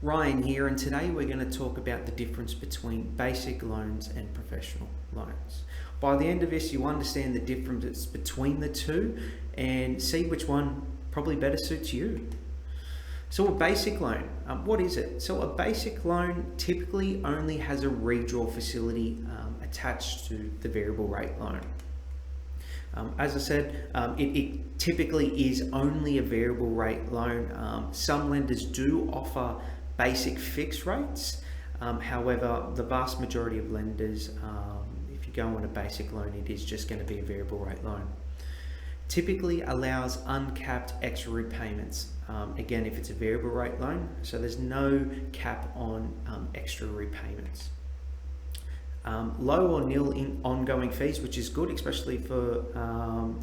Ryan here, and today we're going to talk about the difference between basic loans and professional loans. By the end of this, you understand the difference between the two and see which one probably better suits you. So a basic loan, what is it? So a basic loan typically only has a redraw facility attached to the variable rate loan. As I said, it typically is only a variable rate loan. Some lenders do offer basic fixed rates. However, the vast majority of lenders, if you go on a basic loan, it is just going to be a variable rate loan. Typically allows uncapped extra repayments. Again, if it's a variable rate loan, so there's no cap on extra repayments. Low or nil in ongoing fees, which is good, especially for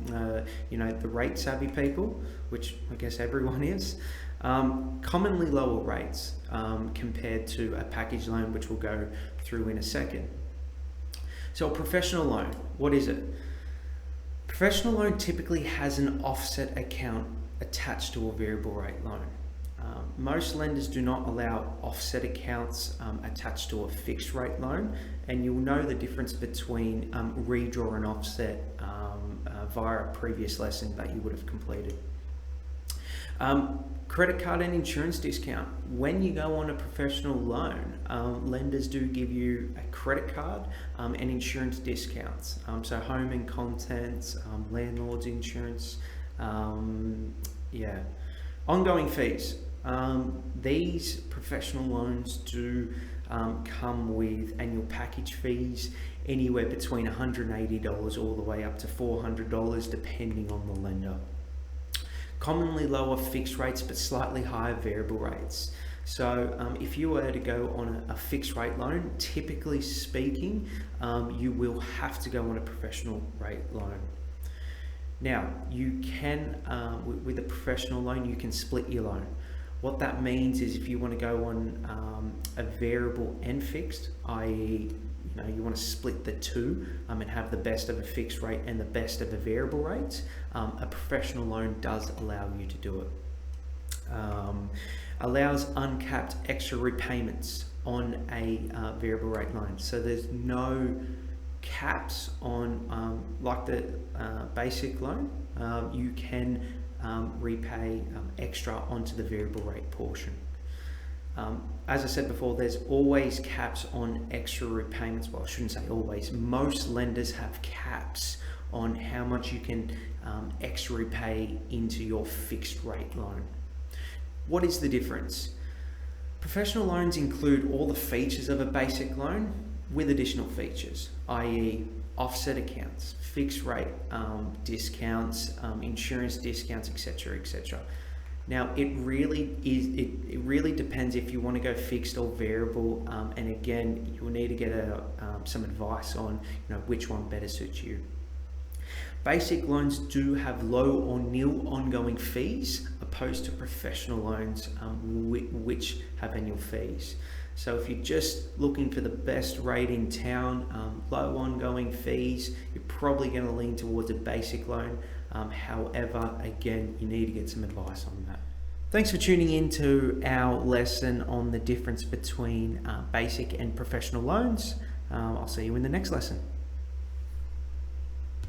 the rate savvy people, which I guess everyone is. Commonly lower rates compared to a package loan, which we'll go through in a second. So a professional loan, what is it? Professional loan typically has an offset account attached to a variable rate loan. Most lenders do not allow offset accounts attached to a fixed rate loan, and you'll know the difference between redraw and offset via a previous lesson that you would have completed. Credit card and insurance discount. When you go on a professional loan, lenders do give you a credit card and insurance discounts. So home and contents, landlord's insurance, Ongoing fees. These professional loans do come with annual package fees anywhere between $180 all the way up to $400 depending on the lender. Commonly lower fixed rates but slightly higher variable rates. So if you were to go on a fixed rate loan, typically speaking, you will have to go on a professional rate loan. Now, you can, with a professional loan, you can split your loan. What that means is if you want to go on a variable and fixed, i.e., you want to split the two and have the best of a fixed rate and the best of a variable rate, a professional loan does allow you to do it. Allows uncapped extra repayments on a variable rate loan. So there's no caps on like the basic loan. You can repay extra onto the variable rate portion. As I said before, there's always caps on extra repayments. Well, I shouldn't say always. Most lenders have caps on how much you can extra repay into your fixed rate loan. What is the difference? Professional loans include all the features of a basic loan with additional features, i.e. offset accounts, fixed rate discounts, insurance discounts, etc., etc. Now, it really depends if you want to go fixed or variable, and again, you'll need to get some advice on which one better suits you. Basic loans do have low or nil ongoing fees, opposed to professional loans, which have annual fees. So if you're just looking for the best rate in town, low ongoing fees, you're probably going to lean towards a basic loan. However, again, you need to get some advice on that. Thanks for tuning in to our lesson on the difference between basic and professional loans. I'll see you in the next lesson.